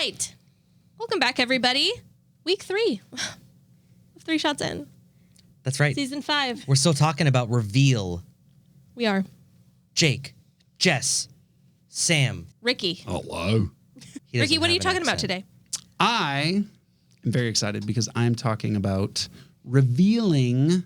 right. Welcome back, everybody. Week 3. 3 shots in. That's right. Season 5. We're still talking about reveal. We are. Jake, Jess, Sam. Ricky. Hello. Ricky, what are you talking about today? I am very excited because I'm talking about revealing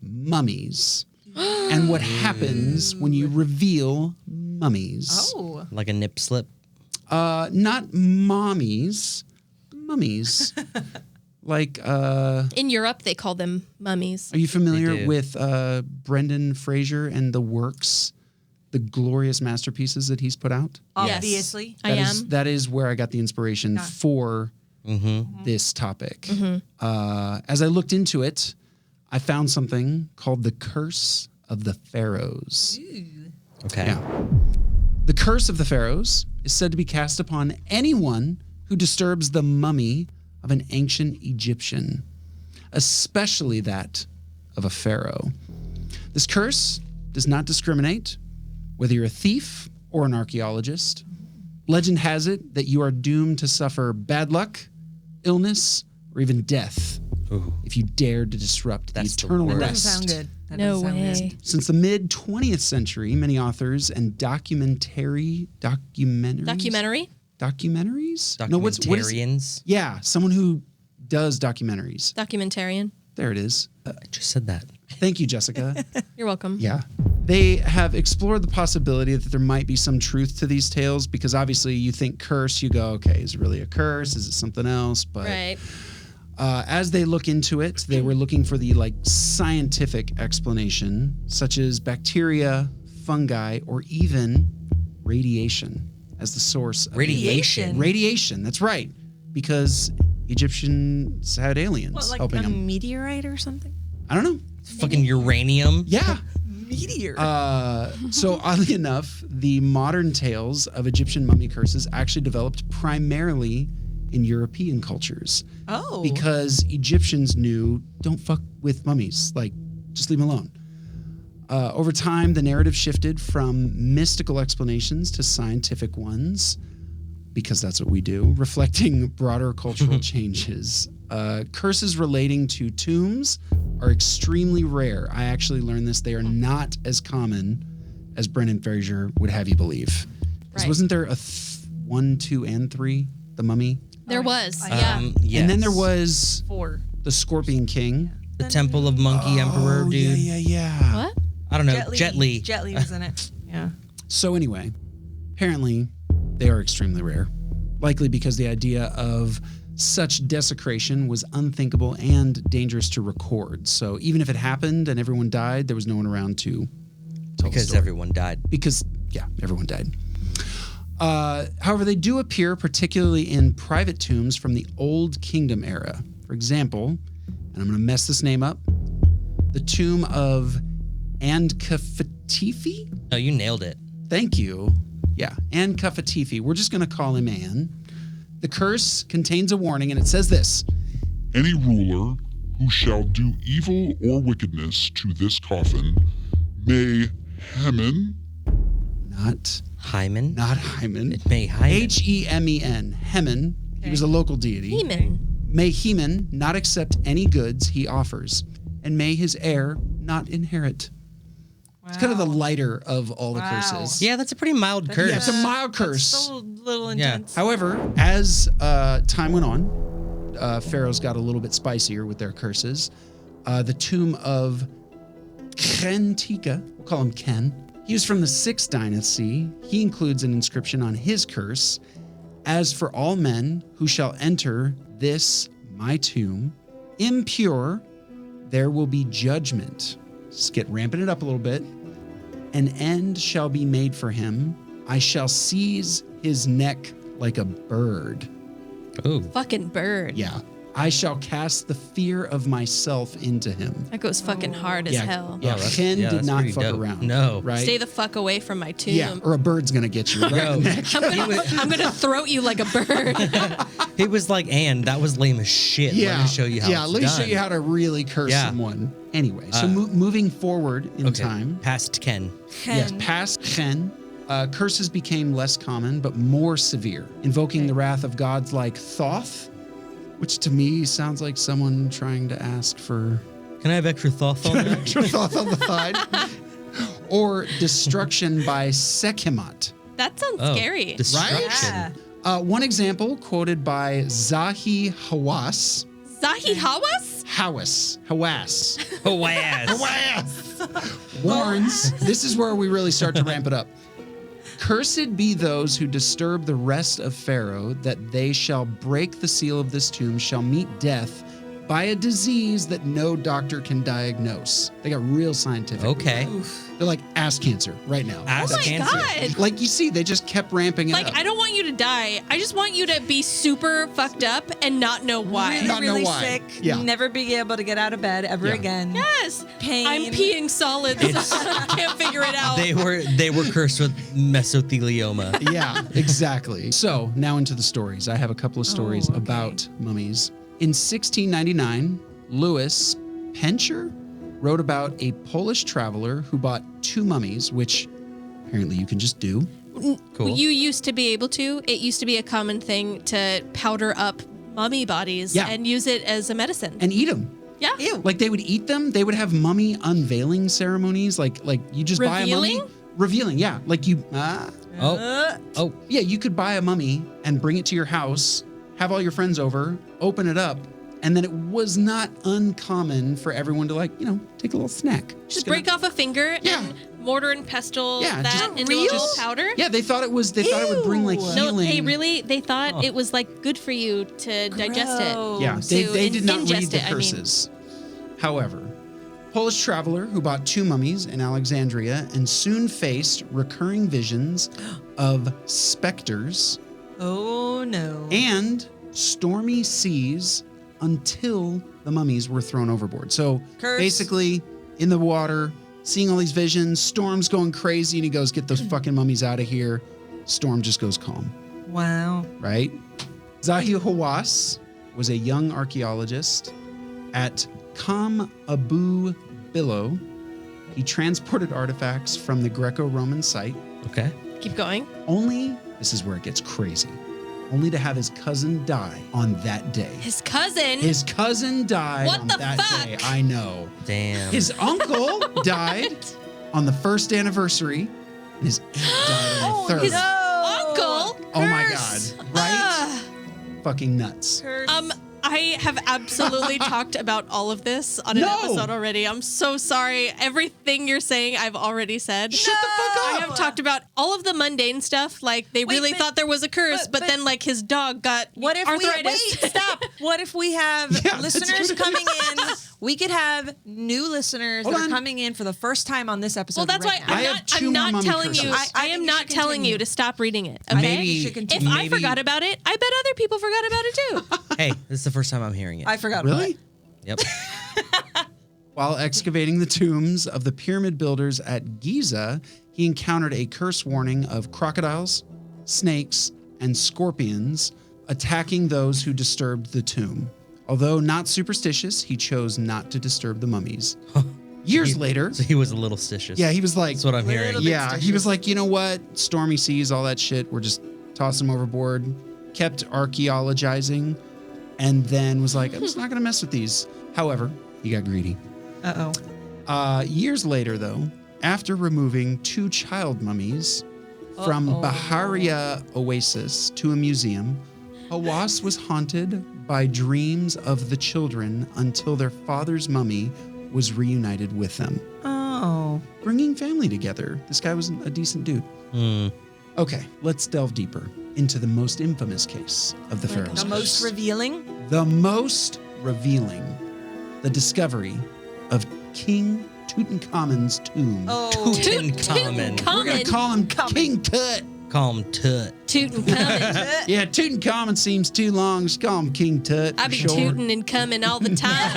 mummies and what happens when you reveal mummies. Oh. Like a nip slip? Not mommies, mummies. Like, in Europe, they call them mummies. are you familiar with Brendan Fraser and the works, the glorious masterpieces that he's put out? Obviously. Yes. That is where I got the inspiration for this topic. As I looked into it, I found something called the Curse of the Pharaohs. Okay. Yeah. The Curse of the Pharaohs is said to be cast upon anyone who disturbs the mummy of an ancient Egyptian, especially that of a pharaoh. This curse does not discriminate whether you're a thief or an archaeologist. Legend has it that you are doomed to suffer bad luck, illness, or even death if you dare to disrupt the eternal That rest. doesn't sound good. That No doesn't sound way. good. Since the mid-20th century, many authors and documentaries? Documentary? Documentaries? No, what is Documentarians. Yeah, someone who does documentaries. Documentarian. There it is. I just said that. Thank you, Jessica. You're welcome. Yeah. They have explored the possibility that there might be some truth to these tales because obviously you think curse, you go, okay, is it really a curse? Is it something else? But Right. as they look into it, they were looking for the scientific explanation, such as bacteria, fungi, or even radiation as the source of Radiation? Radiation, that's right. Because Egyptians had aliens What, like helping a them. meteorite or something? I don't know. Fucking uranium. Yeah. Meteor. So oddly enough, the modern tales of Egyptian mummy curses actually developed primarily in European cultures. Oh. Because Egyptians knew, don't fuck with mummies. Just leave them alone. Over time, the narrative shifted from mystical explanations to scientific ones, because that's what we do, reflecting broader cultural changes. Curses relating to tombs are extremely rare. I actually learned this. They are not as common as Brendan Fraser would have you believe. 'Cause Right. wasn't there a 1, 2, and 3, The Mummy? There was. Yeah. Yes. And then there was 4. the Scorpion King. the Temple of Monkey Emperor, dude. Yeah. What? I don't know. Jet Li. Jet Li was in it. Yeah. So anyway, apparently they are extremely rare, likely because the idea of such desecration was unthinkable and dangerous to record. So even if it happened and everyone died, there was no one around to tell the Because story. everyone died. Everyone died. However, they do appear particularly in private tombs from the Old Kingdom era. For example, and I'm going to mess this name up, the tomb of Ankh-Fatifi? No, you nailed it. Thank you. Yeah, Ankh-Fatifi. We're just going to call him An. The curse contains a warning, and it says this. Any ruler who shall do evil or wickedness to this coffin may Hemen. Not Hymen? Hymen. It may Hymen. H-E-M-E-N. Hemen. He was a local deity. Heman. May Heman not accept any goods he offers, and may his heir not inherit. It's kind of the lighter of all the curses. Yeah, that's a pretty mild curse. Yeah, it's a mild curse. That's still a little intense. However, as time went on, pharaohs got a little bit spicier with their curses. The tomb of Kentika, we'll call him Ken. He was from the 6th dynasty. He includes an inscription on his curse. As for all men who shall enter this, my tomb, impure, there will be judgment. Just ramping it up a little bit. An end shall be made for him. I shall seize his neck like a bird. Ooh. Fucking bird. Yeah. I shall cast the fear of myself into him. That goes fucking hard as hell. Yeah, Ken did that's not pretty fuck dope. around. No. Right? Stay the fuck away from my tomb. Yeah, or a bird's going to get you right in the neck. I'm gonna throat you like a bird. He was like, and that was lame as shit. Let me show you how it's let me done. show you how to really curse someone. Anyway, so moving forward in time. Past Ken. Yes, past Ken. Curses became less common, but more severe, invoking the wrath of gods like Thoth, which to me sounds like someone trying to ask for... Can I have extra thoughts on that? extra Thoth on the side. Or destruction by Sekhmet. That sounds scary. Destruction. Yeah. One example quoted by Zahi Hawass. Zahi Hawass? Hawass. Warns, this is where we really start to ramp it up. Cursed be those who disturb the rest of Pharaoh, that they shall break the seal of this tomb, shall meet death by a disease that no doctor can diagnose. They got real scientific. Okay. They're like ass cancer right now. Ass Oh my cancer. God. Like you see, they just kept ramping it Like, up. I don't want you to die. I just want you to be super fucked up and not know why. Not know really why. sick. Yeah. Never be able to get out of bed ever Yeah. again. Yes. Pain. I'm peeing solids. I can't figure it out. They were cursed with mesothelioma. Yeah, exactly. So now into the stories. I have a couple of stories about mummies. In 1699, Louis Pencher wrote about a Polish traveler who bought 2 mummies, which apparently you can just do. Cool. You used to be able to. It used to be a common thing to powder up mummy bodies and use it as a medicine. And eat them. Yeah. Ew. Like they would eat them. They would have mummy unveiling ceremonies. Like you just buy a mummy. Revealing? Revealing, yeah. Like you, Oh. yeah, you could buy a mummy and bring it to your house, have all your friends over, open it up, and then it was not uncommon for everyone to take a little snack. Just break off a finger and mortar and pestle that into a little powder. Yeah, they thought it would bring like No, healing. they thought it was like good for you to digest it. Yeah, To they did not read ingest the it, I mean. curses. However, Polish traveler who bought 2 mummies in Alexandria and soon faced recurring visions of specters Oh no. and stormy seas until the mummies were thrown overboard. So Curse. basically, in the water, seeing all these visions, storm's going crazy, and he goes, "Get those fucking mummies out of here." Storm just goes calm, Wow. right? Zahi Hawass was a young archaeologist at Kam Abu Billow. He transported artifacts from the Greco-Roman site, Okay. Keep going. only, this is where it gets crazy, only to have his cousin die on that day. His cousin. His cousin died What on the that fuck? day. I know. Damn. His uncle died on the 1st anniversary, and his aunt died on the 3rd. His uncle. Oh my God. Curse. Right? Fucking nuts. Curse. I have absolutely talked about all of this on an episode already. I'm so sorry. Everything you're saying, I've already said. Shut the fuck up. I have talked about all of the mundane stuff. Like they really but- thought there was a curse, but but- then like his dog got What if arthritis. wait, stop. What if we have Yeah, that's listeners good. coming in? We could have new listeners Hold that on. are coming in for the first time on this episode. Well, that's right why now. I have 2 I'm more not mummy telling you. curses. I I am think you not should telling continue. you to stop reading it. Okay? Maybe- You should If continue. I forgot about it, I bet other people forgot about it too. Hey, this is the first time I'm hearing it. I forgot about Really? it. Yep. While excavating the tombs of the pyramid builders at Giza, he encountered a curse warning of crocodiles, snakes, and scorpions attacking those who disturbed the tomb. Although not superstitious, he chose not to disturb the mummies. Years later, So he was a little stitious. yeah, he was like, That's what I'm hearing. Little bit yeah, he was like, you know what? Stormy seas, all that shit, we're just tossing them overboard. Kept archaeologizing, and then was like, I'm just not going to mess with these. However, he got greedy. Uh-oh. Years later, though, after removing 2 child mummies from Baharia Oasis to a museum, Hawass was haunted by dreams of the children until their father's mummy was reunited with them, Oh. bringing family together. This guy was a decent dude. Okay, let's delve deeper into the most infamous case of the Pharaohs. The most revealing? The most revealing, the discovery of King Tutankhamun's tomb. Oh. Tutankhamun. We're gonna call him King Tut. Call him Tut. Tootin' coming. Yeah, Tutankhamun seems too long. Just call him King Tut. I for be short. tootin' and coming all the time.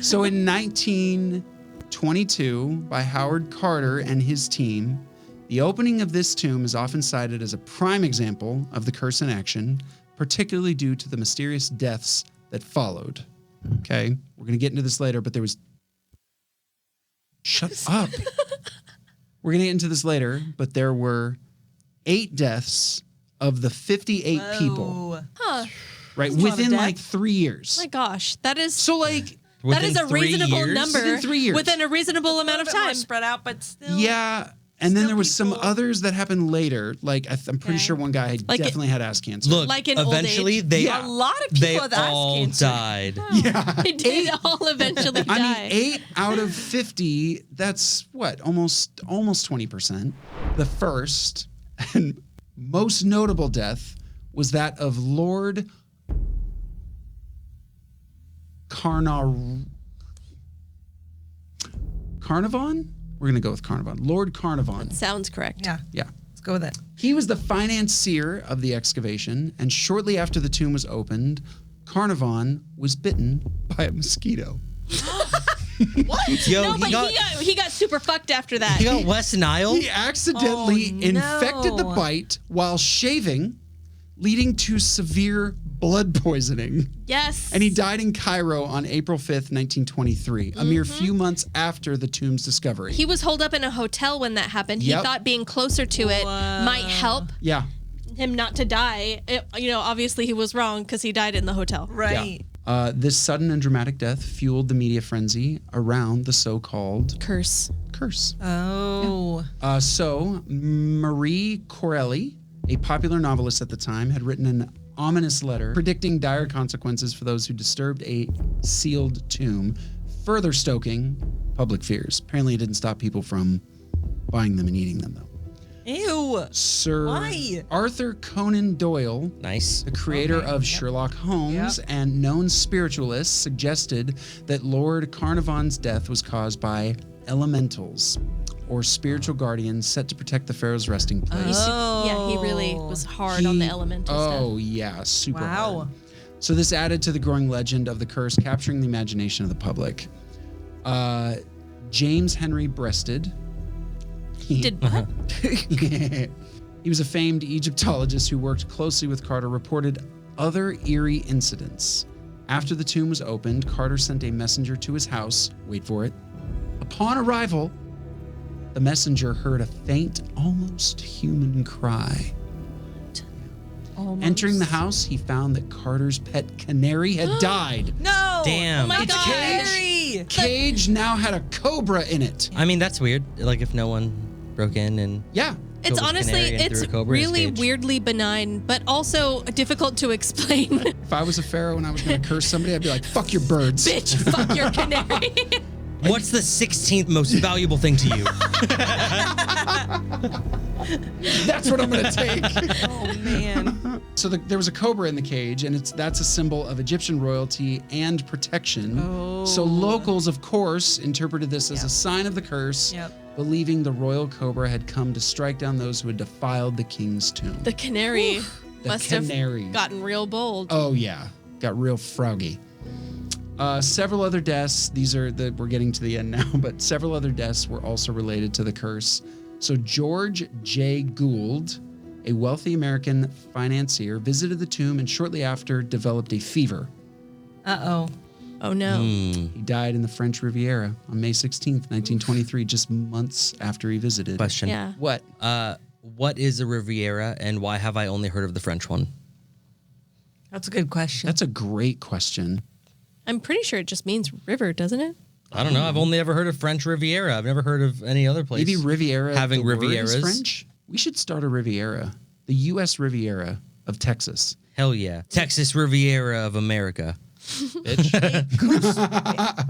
So in 1922, by Howard Carter and his team, the opening of this tomb is often cited as a prime example of the curse in action, particularly due to the mysterious deaths that followed. Okay, we're gonna get into this later, but there was. Shut up. We're going to get into this later, but there were 8 deaths of the 58 people, Huh. right? That's a lot of Within death. like 3 years. My gosh, that is So like, that is a 3 reasonable years? number Within 3 years. within a reasonable amount of A little bit more time. spread out, but still. yeah. And then Still there was some people- others that happened later. Like I'm pretty Okay. sure one guy had Like definitely had ass cancer. Look, Like in old eventually age. they Yeah. A lot of people they with ass all cancer. died. yeah. They did all eventually die. I mean, 8 out of 50, that's what? Almost 20%. The first and most notable death was that of Lord Carnarvon? We're going to go with Carnarvon. Lord Carnarvon. Sounds correct. Yeah, Yeah. let's go with it. He was the financier of the excavation, and shortly after the tomb was opened, Carnarvon was bitten by a mosquito. Yo, No, but he got super fucked after that. he got West Nile. He accidentally Oh, infected the no. bite while shaving, leading to severe blood poisoning. Yes. And he died in Cairo on April 5th, 1923, a mere few months after the tomb's discovery. He was holed up in a hotel when that happened. He Yep. thought being closer to it might help yeah. him not to die. Obviously he was wrong because he died in the hotel. Right. This sudden and dramatic death fueled the media frenzy around the so-called Curse. curse. Oh. So Marie Corelli, a popular novelist at the time, had written an ominous letter predicting dire consequences for those who disturbed a sealed tomb, further stoking public fears. Apparently it didn't stop people from buying them and eating them, though. Ew. Sir Why? Arthur Conan Doyle, Nice. the creator Okay, of yep. Sherlock Holmes Yep. and known spiritualist, suggested that Lord Carnarvon's death was caused by elementals, or spiritual guardians set to protect the pharaoh's resting place. Yeah, he really was hard on the elemental stuff. Oh, yeah, super Wow. hard. So this added to the growing legend of the curse, capturing the imagination of the public. James Henry Breasted. Did what? He was a famed Egyptologist who worked closely with Carter, reported other eerie incidents. After the tomb was opened, Carter sent a messenger to his house. Wait for it. Upon arrival, the messenger heard a faint, almost human cry. Almost. Entering the house, he found that Carter's pet canary had died. No. Damn. Oh my Its God. Scary. Cage now had a cobra in it. I mean, that's weird. Like if no one broke in and Yeah. It's killed a honestly, canary and threw it's a cobra in his really cage. weirdly benign, but also difficult to explain. If I was a pharaoh and I was going to curse somebody, I'd be like, fuck your birds. Bitch, fuck your canary. What's the 16th most valuable thing to you? That's what I'm going to take. Oh man. So there was a cobra in the cage, and that's a symbol of Egyptian royalty and protection. Oh. So locals, of course, interpreted this as Yep. a sign of the curse, Yep. believing the royal cobra had come to strike down those who had defiled the king's tomb. The canary The must canary. have gotten real bold. Oh yeah, got real froggy. Several other deaths. We're getting to the end now, but several other deaths were also related to the curse. So George J. Gould, a wealthy American financier, visited the tomb and shortly after developed a fever. Uh-oh. Oh no. He died in the French Riviera on May 16th, 1923, just months after he visited. Question. Yeah. What? What is a Riviera and why have I only heard of the French one? That's a good question. That's a great question. I'm pretty sure it just means river, doesn't it? I don't know. I've only ever heard of French Riviera. I've never heard of any other place. Maybe Riviera. having the word is Rivieras. French? We should start a Riviera. The U.S. Riviera of Texas. Hell yeah. Texas Riviera of America. Bitch.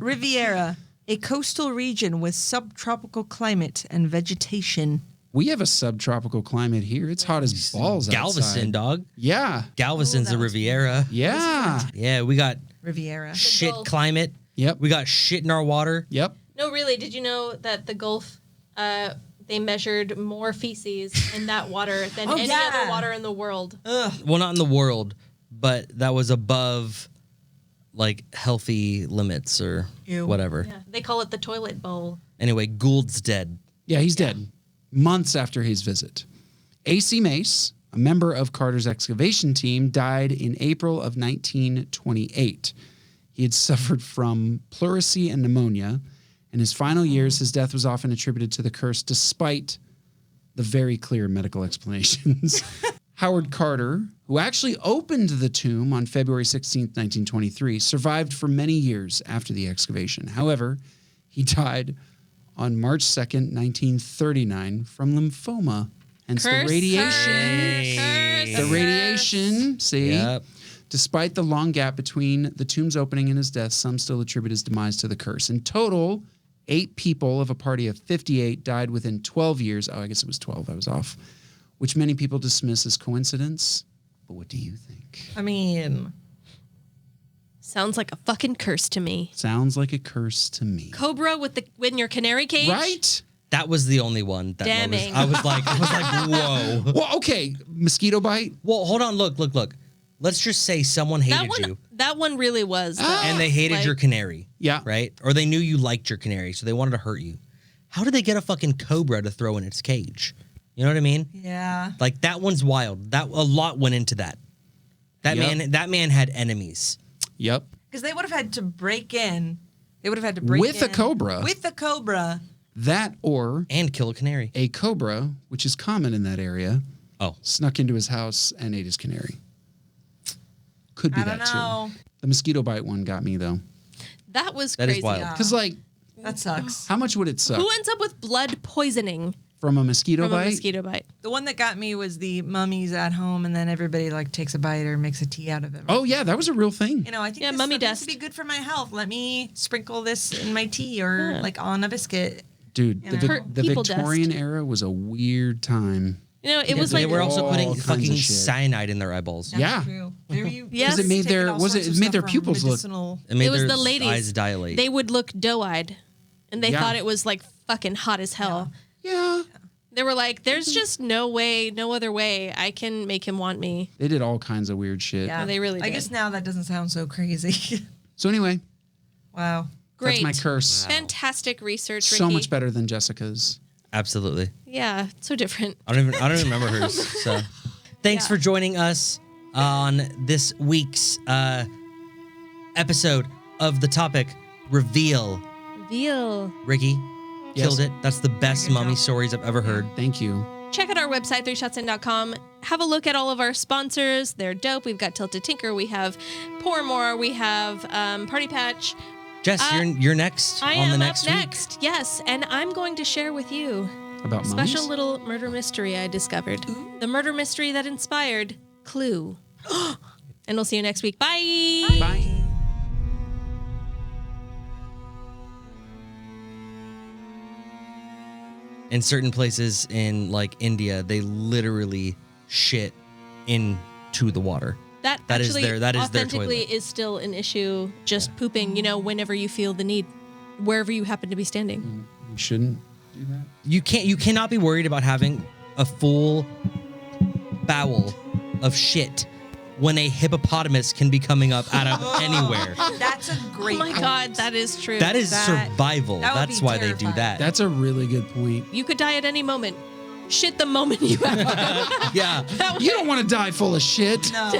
Riviera, a coastal region with subtropical climate and vegetation. We have a subtropical climate here. It's hot as balls Galveston, outside. dog. Yeah. Galveston's that a was Riviera. Yeah. Yeah, we got Riviera. shit Gulf. climate. Yep. We got shit in our water. Yep. No, really. Did you know that the Gulf, they measured more feces in that water than any yeah. other water in the world? Well, not in the world, but that was above like healthy limits or Ew. whatever. Yeah. They call it the toilet bowl. Anyway, Gould's dead. Yeah, he's dead. Months after his visit. A.C. Mace, a member of Carter's excavation team, died in April of 1928. He had suffered from pleurisy and pneumonia, In his final years, his death was often attributed to the curse, despite the very clear medical explanations. Howard Carter, who actually opened the tomb on February 16th, 1923, survived for many years after the excavation. However, he died on March 2nd, 1939 from lymphoma. Hence the radiation. The radiation, see? Yep. Despite the long gap between the tomb's opening and his death, some still attribute his demise to the curse. In total, 8 people of a party of 58 died within 12 years. Oh, I guess it was 12. I was off. Which many people dismiss as coincidence. But what do you think? I mean, Sounds like a fucking curse to me. Sounds like a curse to me. Cobra in your canary cage? Right? That was the only one that Damning. I was like, whoa. Well, okay. Mosquito bite? Well, hold on. Look. Let's just say someone hated you. That one really was. though. And they hated your canary. Yeah. Right? Or they knew you liked your canary, so they wanted to hurt you. How did they get a fucking cobra to throw in its cage? You know what I mean? yeah. Like, that one's wild. A lot went into that. That man had enemies. Yep. Because they would have had to break in. They would have had to break in. With a cobra. With the cobra. That or And kill a canary. a cobra, which is common in that area, Oh. snuck into his house and ate his canary. Could be I don't that know. too. The mosquito bite one got me though. That was That is crazy. wild. Yeah. Because like, That sucks. how much would it suck Who ends up with blood poisoning from a mosquito from bite? a mosquito bite? The one that got me was the mummies at home, and then everybody like takes a bite or makes a tea out of it. Oh yeah, that was a real thing. You know, I think Yeah, this mummy needs dust. to be good for my health. Let me sprinkle this in my tea or like on a biscuit. Dude, You the, know. the People Victorian dust. era was a weird time. You know, it was They like were also all putting kinds of fucking shit. cyanide in their eyeballs. That's Yeah. true. There you, Yes. 'Cause it made taking their- all was sorts it of made stuff their from pupils look- medicinal. It made It was their the ladies. eyes dilate. they would look doe-eyed, and they Yeah. thought it was like fucking hot as hell. Yeah. They were like, "There's just no way, no other way I can make him want me." They did all kinds of weird shit. Yeah, They really I did. guess now that doesn't sound so crazy. So anyway, Wow. Great, that's my curse. fantastic research, Ricky. So much better than Jessica's. Absolutely. Yeah, so different. I don't even remember hers. So, thanks Yeah. for joining us on this week's episode of the topic reveal. Reveal. Ricky killed Yes. it. That's the best mummy stories I've ever heard. Thank you. Check out our website, 3shotsin.com. Have a look at all of our sponsors. They're dope. We've got Tilted Tinker. We have Pour More. We have Party Patch. Jess, you're next I on am the next up week. next. Yes, and I'm going to share with you About a special mummies? little murder mystery I discovered. The murder mystery that inspired Clue. And we'll see you next week. Bye. Bye. In certain places in like India, they literally shit into the water. That That is actually their authentically toilet. is still an issue. Just pooping, whenever you feel the need, wherever you happen to be standing. You shouldn't do that. You cannot be worried about having a full bowel of shit when a hippopotamus can be coming up out of anywhere. That's a great Oh my point. God, that is true. That is That- survival. that would That's be why they do terrifying. that. That's a really good point. You could die at any moment. Shit the moment you have. yeah. You don't want to die full of shit. No.